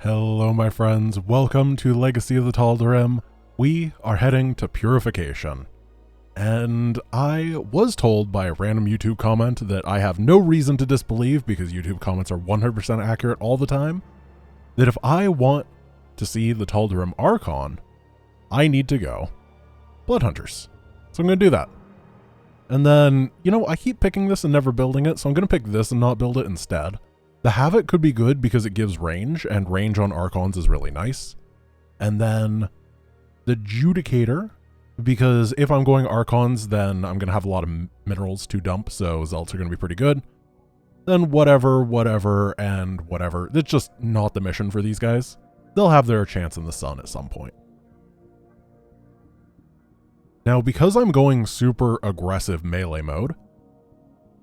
Hello my friends, welcome to Legacy of the Tal'Darim. We are heading to Purification. And I was told by a random YouTube comment that I have no reason to disbelieve because YouTube comments are 100% accurate all the time, that if I want to see the Tal'Darim Archon, I need to go Bloodhunters. So I'm going to do that. And then, I keep picking this and never building it, so I'm going to pick this and not build it instead. The Havoc could be good because it gives range, and range on Archons is really nice. And then the Judicator, because if I'm going Archons, then I'm going to have a lot of minerals to dump, so Zelts are going to be pretty good. Then whatever, and whatever. It's just not the mission for these guys. They'll have their chance in the sun at some point. Now, because I'm going super aggressive melee mode,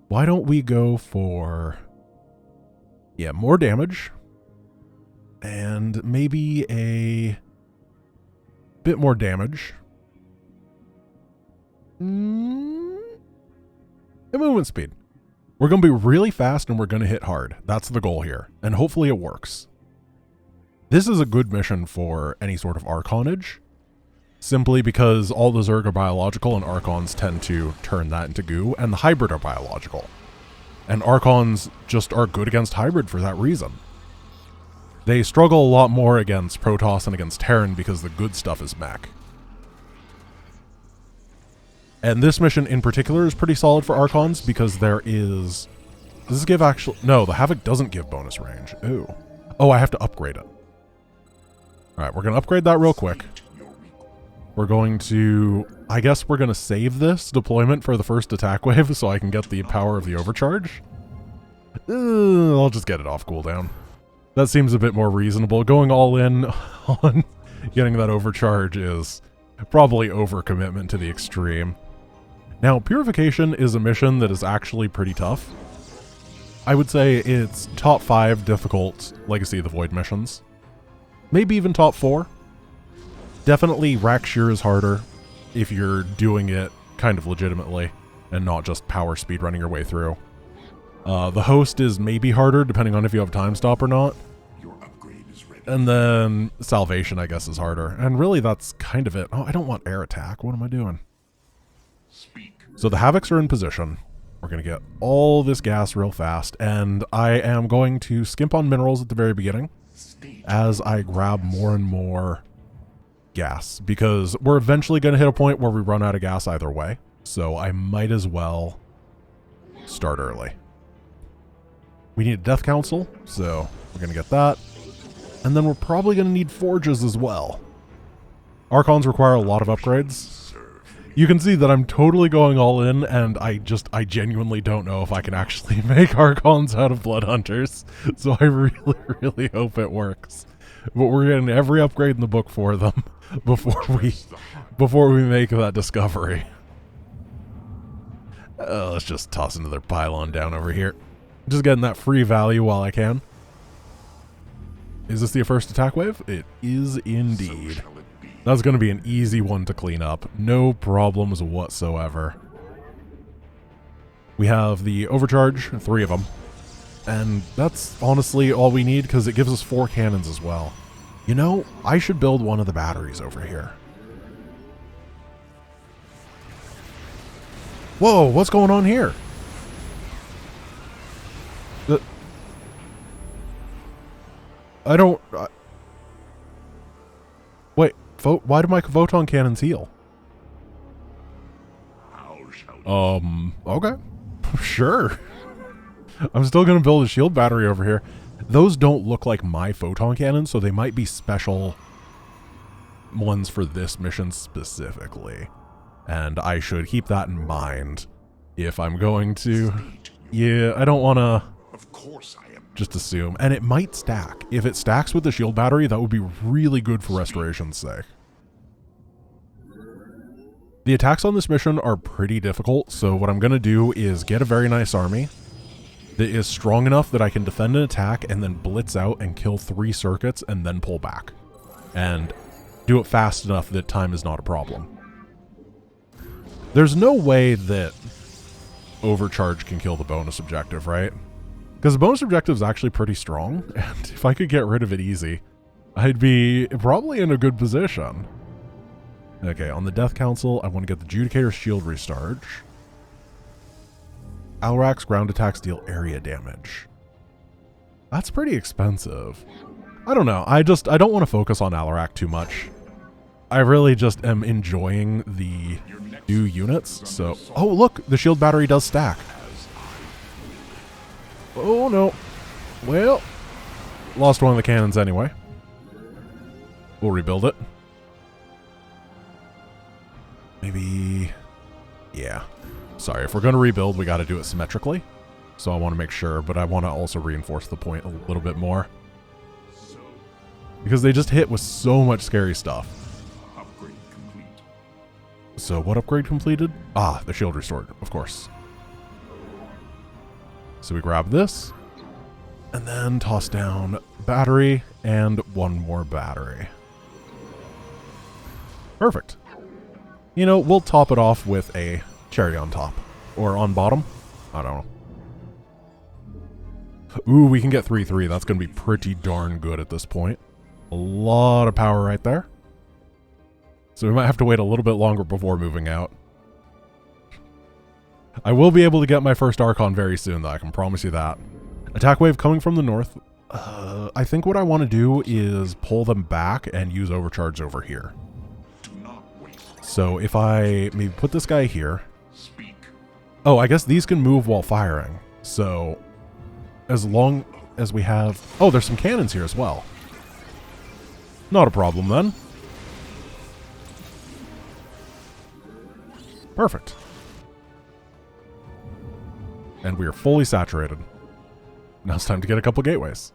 why don't we go for... yeah, more damage, and maybe a bit more damage. And movement speed. We're going to be really fast and we're going to hit hard. That's the goal here, and hopefully it works. This is a good mission for any sort of Archonage, simply because all the Zerg are biological and Archons tend to turn that into goo, and the Hybrid are biological. And Archons just are good against Hybrid for that reason. They struggle a lot more against Protoss and against Terran because the good stuff is mech. And this mission in particular is pretty solid for Archons because there is... does this give actual... no, the Havoc doesn't give bonus range. Ooh. Oh, I have to upgrade it. Alright, we're going to upgrade that real quick. We're going to... I guess we're going to save this deployment for the first attack wave so I can get the power of the overcharge. I'll just get it off cooldown. That seems a bit more reasonable. Going all in on getting that overcharge is probably overcommitment to the extreme. Now, Purification is a mission that is actually pretty tough. I would say it's top 5 difficult Legacy of the Void missions. Maybe even top 4. Definitely Rakshir is harder if you're doing it kind of legitimately and not just power speed running your way through. The Host is maybe harder depending on if you have time stop or not. Your upgrade is ready. And then Salvation, I guess, is harder. And really that's kind of it. Oh, I don't want air attack. What am I doing? Speak. So the Havocs are in position. We're going to get all this gas real fast. And I am going to skimp on minerals at the very beginning as I grab more and more gas, because we're eventually going to hit a point where we run out of gas either way, so I might as well start early. We need a Death Council, so we're going to get that, and then we're probably going to need forges as well. Archons require a lot of upgrades. You can see that I'm totally going all in, and I genuinely don't know if I can actually make Archons out of Bloodhunters, so I really hope it works. But we're getting every upgrade in the book for them before we make that discovery. Let's just toss another pylon down over here. Just getting that free value while I can. Is this the first attack wave? It is indeed. That's going to be an easy one to clean up. No problems whatsoever. We have the overcharge, 3 of them. And that's honestly all we need because it gives us 4 cannons as well. I should build one of the batteries over here. Whoa, what's going on here? Wait, why do my photon cannons heal? Okay. Sure. I'm still going to build a shield battery over here. Those don't look like my photon cannons, so they might be special ones for this mission specifically. And I should keep that in mind if I'm going to... yeah, I don't want to just assume. And it might stack. If it stacks with the shield battery, that would be really good for restoration's sake. The attacks on this mission are pretty difficult, so what I'm going to do is get a very nice army that is strong enough that I can defend an attack and then blitz out and kill 3 circuits and then pull back. And do it fast enough that time is not a problem. There's no way that overcharge can kill the bonus objective, right? Because the bonus objective is actually pretty strong, and if I could get rid of it easy, I'd be probably in a good position. Okay, on the Death Council, I want to get the Judicator's Shield Recharge. Alrak's ground attacks deal area damage. That's pretty expensive. I don't know, I don't want to focus on Alarak too much. I really just am enjoying the new units, so... Oh, look! The shield battery does stack. Oh, no. Well, lost one of the cannons anyway. We'll rebuild it. Maybe... Yeah. Sorry, if we're going to rebuild, we got to do it symmetrically. So I want to make sure, but I want to also reinforce the point a little bit more. Because they just hit with so much scary stuff. Upgrade complete. So what upgrade completed? Ah, the shield restored, of course. So we grab this, and then toss down battery, and one more battery. Perfect. You know, we'll top it off with a cherry on top. Or on bottom. I don't know. Ooh, we can get 3-3. That's going to be pretty darn good at this point. A lot of power right there. So we might have to wait a little bit longer before moving out. I will be able to get my first Archon very soon, though. I can promise you that. Attack wave coming from the north. I think what I want to do is pull them back and use overcharge over here. Do not wait. So if I maybe put this guy here. Speak. Oh, I guess these can move while firing. So as long as we have... Oh, there's some cannons here as well. Not a problem then. Perfect. And we are fully saturated. Now it's time to get a couple gateways.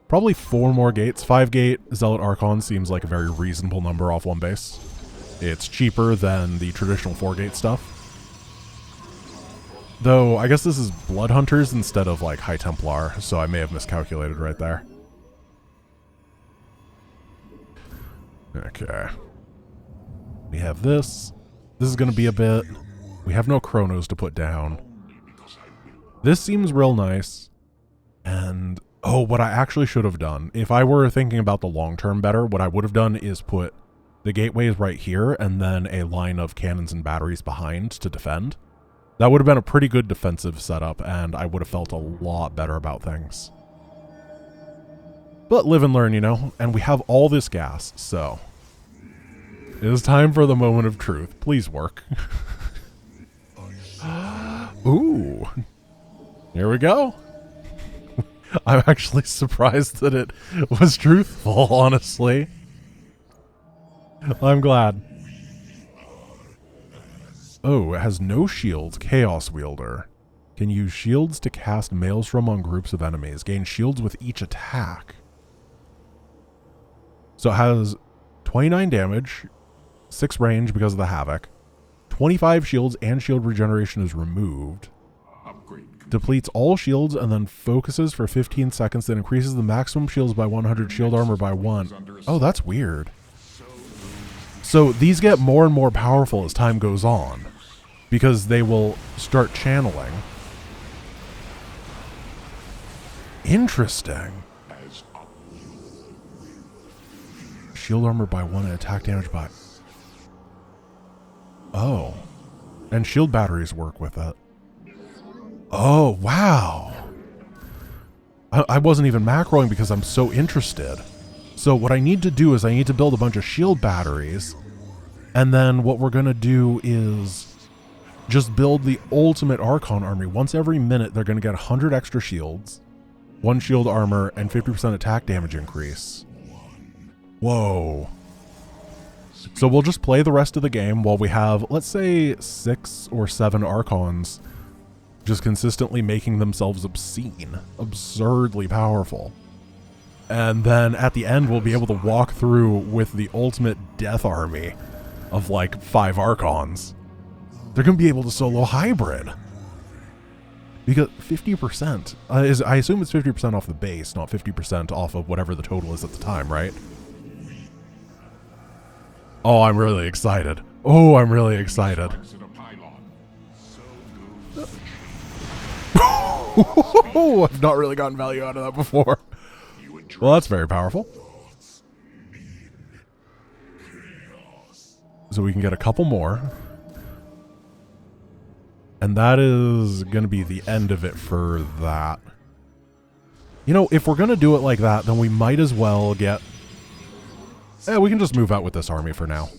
Probably 4 more gates. 5-gate Zealot Archon seems like a very reasonable number off one base. It's cheaper than the traditional 4-gate stuff. Though, I guess this is Blood Hunters instead of like High Templar, so I may have miscalculated right there. Okay. We have this. This is going to be a bit... We have no chronos to put down. This seems real nice. And, oh, what I actually should have done, if I were thinking about the long term better, what I would have done is put the gateways right here and then a line of cannons and batteries behind to defend. That would have been a pretty good defensive setup, and I would have felt a lot better about things. But live and learn, you know, and we have all this gas, so... It is time for the moment of truth. Please work. Ooh. Here we go. I'm actually surprised that it was truthful, honestly. I'm glad. Oh, it has no shields. Chaos Wielder. Can use shields to cast Maelstrom on groups of enemies. Gain shields with each attack. So it has 29 damage, 6 range because of the Havoc, 25 shields and shield regeneration is removed. Depletes all shields and then focuses for 15 seconds, then increases the maximum shields by 100, shield armor by 1. Oh, that's weird. So these get more and more powerful as time goes on, because they will start channeling. Interesting. Shield armor by 1 and attack damage by... Oh. And shield batteries work with it. Oh, wow. I wasn't even macroing because I'm so interested. So what I need to do is I need to build a bunch of shield batteries. And then what we're going to do is just build the ultimate Archon army. Once every minute, they're going to get 100 extra shields, 1 shield armor, and 50% attack damage increase. Whoa. So we'll just play the rest of the game while we have, let's say, 6 or 7 Archons just consistently making themselves obscene, absurdly powerful. And then at the end, we'll be able to walk through with the ultimate death army of like 5 Archons. They're going to be able to solo hybrid. Because 50% is, I assume it's 50% off the base, not 50% off of whatever the total is at the time, right? Oh, I'm really excited. Oh, I'm really excited. I've not really gotten value out of that before. Well, that's very powerful. So we can get a couple more. And that is going to be the end of it for that. You know, if we're going to do it like that, then we might as well get... we can just move out with this army for now.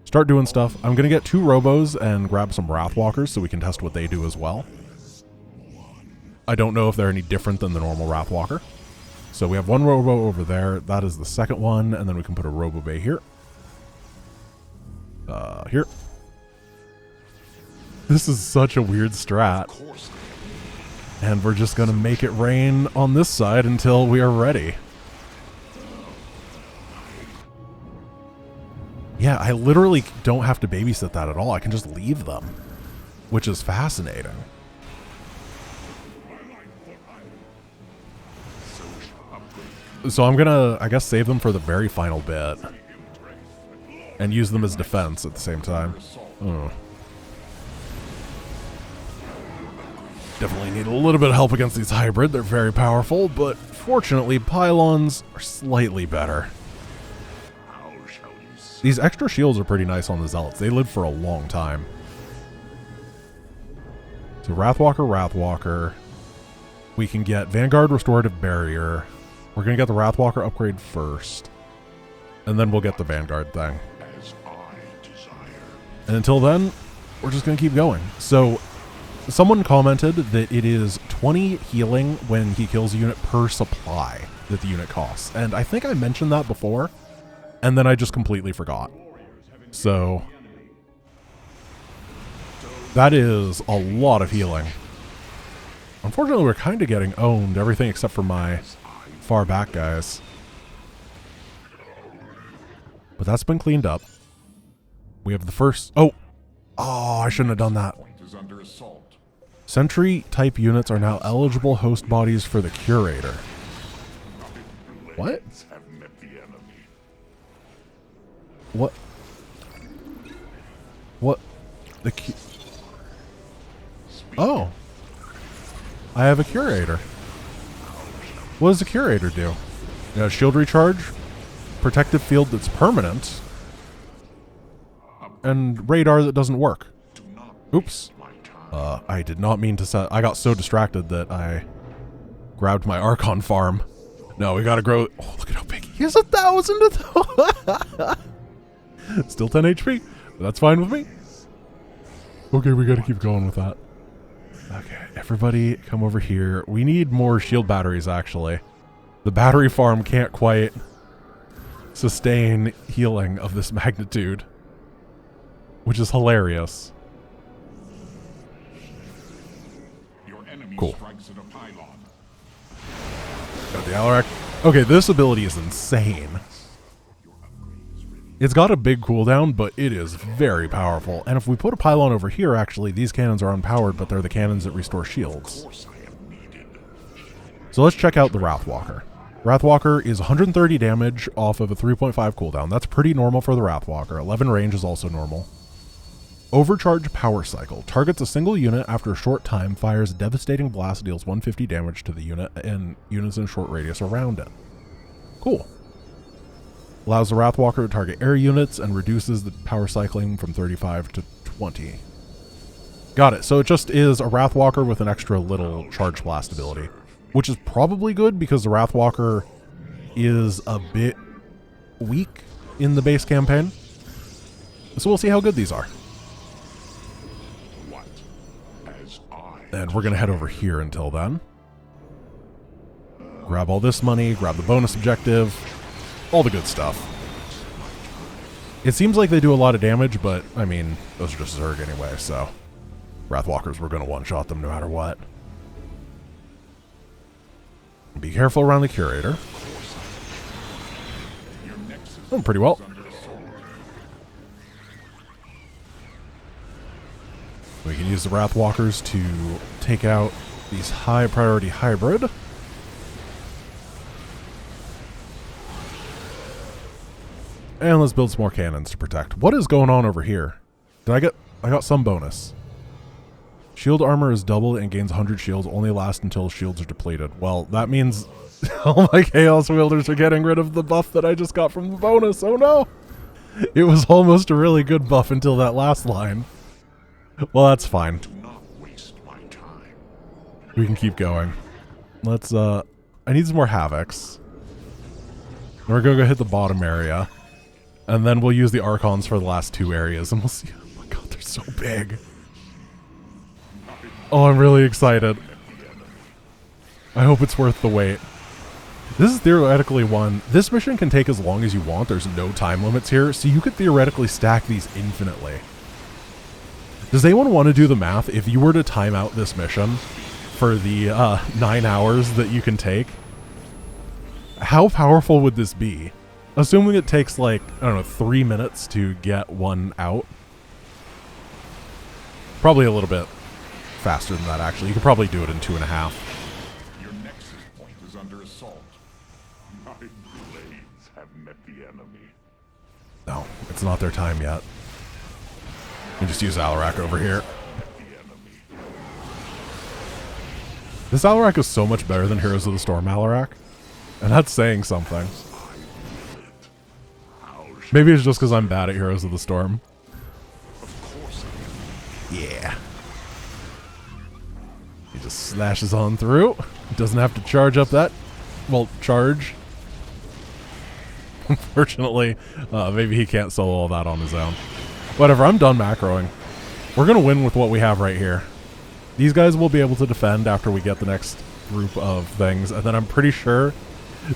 Start doing stuff. I'm going to get 2 robos and grab some Wrathwalkers so we can test what they do as well. I don't know if they're any different than the normal Wrathwalker. So we have 1 robo over there. That is the second one. And then we can put a robo bay here. Here. This is such a weird strat. And we're just going to make it rain on this side until we are ready. Yeah, I literally don't have to babysit that at all. I can just leave them, which is fascinating. So I'm going to, I guess, save them for the very final bit. And use them as defense at the same time. Oh. Definitely need a little bit of help against these hybrid. They're very powerful, but fortunately pylons are slightly better. These extra shields are pretty nice on the zealots. They live for a long time. So Wrathwalker. We can get Vanguard Restorative Barrier. We're going to get the Wrathwalker upgrade first. And then we'll get the Vanguard thing. And until then, we're just going to keep going. So, someone commented that it is 20 healing when he kills a unit per supply that the unit costs. And I think I mentioned that before, and then I just completely forgot. So, that is a lot of healing. Unfortunately, we're kind of getting owned, everything except for my far back guys. But that's been cleaned up. We have the first... Oh, I shouldn't have done that. Sentry type units are now eligible host bodies for the Curator. What? What? What? Oh. I have a Curator. What does the Curator do? Shield recharge, protective field that's permanent, and radar that doesn't work. Oops. I did not mean to set... I got so distracted that I grabbed my Archon farm. No, we gotta grow... Oh, look at how big he is. 1,000 Still 10 HP. That's fine with me. Okay, we gotta keep going with that. Okay, everybody come over here. We need more shield batteries, actually. The battery farm can't quite sustain healing of this magnitude, which is hilarious. Cool. Got the Alarak. Okay, this ability is insane. It's got a big cooldown, but it is very powerful. And if we put a pylon over here, actually, these cannons are unpowered, but they're the cannons that restore shields. So let's check out the Wrathwalker. Wrathwalker is 130 damage off of a 3.5 cooldown. That's pretty normal for the Wrathwalker. 11 range is also normal. Overcharge Power Cycle. Targets a single unit after a short time, fires a devastating blast, deals 150 damage to the unit and units in short radius around it. Cool. Allows the Wrathwalker to target air units and reduces the power cycling from 35 to 20. Got it. So it just is a Wrathwalker with an extra little charge blast ability, which is probably good because the Wrathwalker is a bit weak in the base campaign. So we'll see how good these are. And we're going to head over here until then. Grab all this money, grab the bonus objective, all the good stuff. It seems like they do a lot of damage, but, I mean, those are just Zerg anyway, so Wrathwalkers, we're going to one-shot them no matter what. Be careful around the Curator. Oh, pretty well. We can use the Wrathwalkers to take out these high-priority hybrid. And let's build some more cannons to protect. What is going on over here? I got some bonus. Shield armor is doubled and gains 100 shields, only lasts until shields are depleted. Well, that means all my Chaos Wielders are getting rid of the buff that I just got from the bonus. Oh no! It was almost a really good buff until that last line. Well, that's fine. Do not waste my time. We can keep going. Let's, I need some more Havocs. We're gonna go hit the bottom area. And then we'll use the Archons for the last 2 areas, and we'll see. Oh my god, they're so big. Oh, I'm really excited. I hope it's worth the wait. This is theoretically one. This mission can take as long as you want. There's no time limits here, so you could theoretically stack these infinitely. Does anyone want to do the math? If you were to time out this mission for the 9 hours that you can take, how powerful would this be? Assuming it takes like, I don't know, 3 minutes to get one out. Probably a little bit faster than that, actually. You could probably do it in 2.5. Your nexus point is under assault. My blades have met the enemy. No, it's not their time yet. You just use Alarak over here. The enemy. This Alarak is so much better than Heroes of the Storm Alarak. And that's saying something. Maybe it's just because I'm bad at Heroes of the Storm. Of course Yeah. He just slashes on through. Doesn't have to charge up that. Well, charge. Unfortunately, maybe he can't solo all that on his own. Whatever, I'm done macroing. We're going to win with what we have right here. These guys will be able to defend after we get the next group of things. And then I'm pretty sure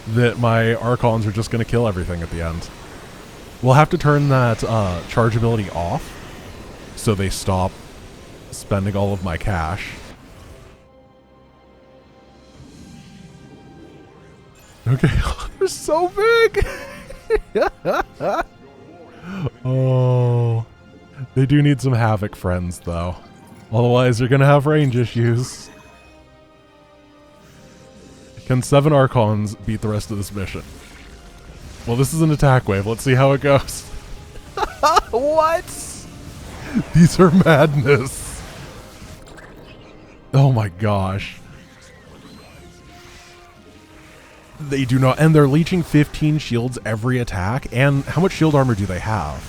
that my Archons are just going to kill everything at the end. We'll have to turn that charge ability off so they stop spending all of my cash. Okay, they're so big! Oh, they do need some Havoc friends, though. Otherwise, they're going to have range issues. Can 7 Archons beat the rest of this mission? Well, this is an attack wave. Let's see how it goes. What? These are madness. Oh my gosh. They do not, and they're leeching 15 shields every attack. And how much shield armor do they have?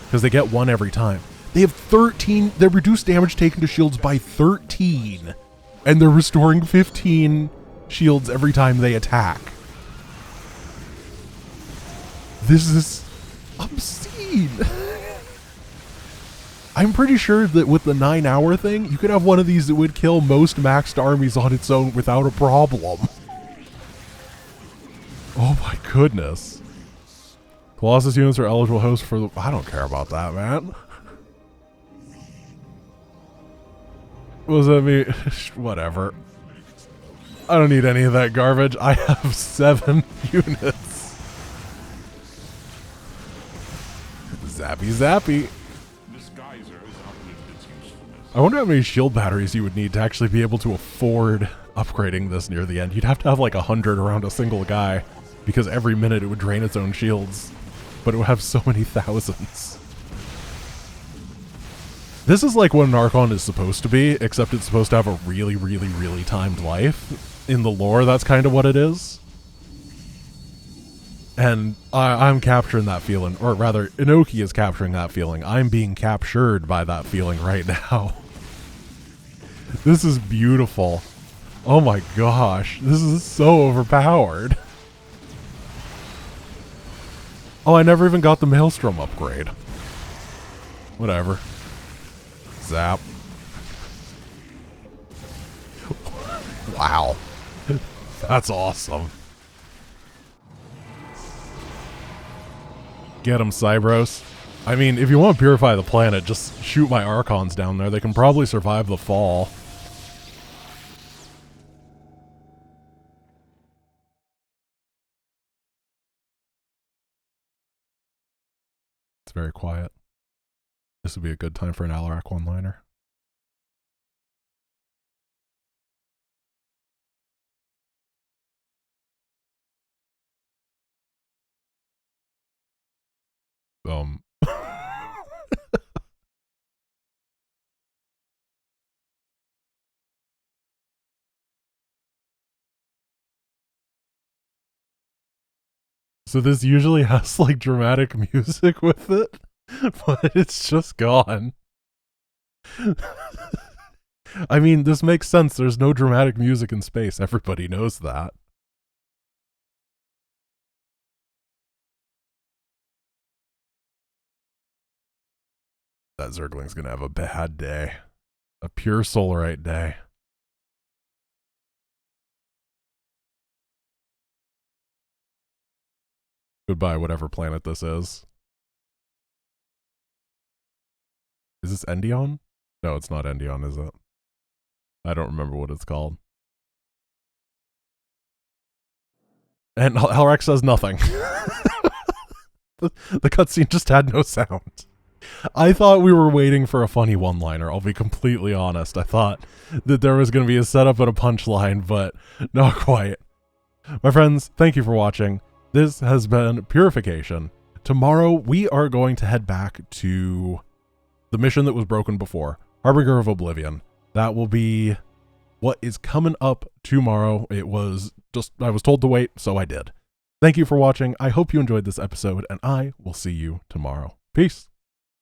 Because they get 1 every time. They have 13. They reduce damage taken to shields by 13. And they're restoring 15 shields every time they attack. This is obscene. I'm pretty sure that with the 9-hour thing, you could have one of these that would kill most maxed armies on its own without a problem. Oh my goodness. Colossus units are eligible hosts for the... I don't care about that, man. What does that mean? Whatever. I don't need any of that garbage. I have 7 units. Zappy zappy. This geyser has outlived its usefulness. I wonder how many shield batteries you would need to actually be able to afford upgrading this near the end. You'd have to have like 100 around a single guy, because every minute it would drain its own shields. But it would have so many thousands. This is like what an Archon is supposed to be, except it's supposed to have a really, really, really timed life. In the lore, that's kind of what it is. And I'm capturing that feeling, or rather, Enoki is capturing that feeling. I'm being captured by that feeling right now. This is beautiful. Oh my gosh, this is so overpowered. Oh, I never even got the Maelstrom upgrade. Whatever. Zap. Wow. That's awesome. Get him, Cybros. I mean, if you want to purify the planet, just shoot my Archons down there. They can probably survive the fall. It's very quiet. This would be a good time for an Alarak one-liner. So this usually has like dramatic music with it, but it's just gone. I mean, this makes sense. There's no dramatic music in space. Everybody knows that. That Zergling's gonna have a bad day. A pure Solarite day. Goodbye, whatever planet this is. Is this Endion? No, it's not Endion, is it? I don't remember what it's called. And Helrex says nothing. The cutscene just had no sound. I thought we were waiting for a funny one-liner, I'll be completely honest. I thought that there was going to be a setup and a punchline, but not quite. My friends, thank you for watching. This has been Purification. Tomorrow, we are going to head back to the mission that was broken before, Harbinger of Oblivion. That will be what is coming up tomorrow. It was just, I was told to wait, so I did. Thank you for watching. I hope you enjoyed this episode, and I will see you tomorrow. Peace.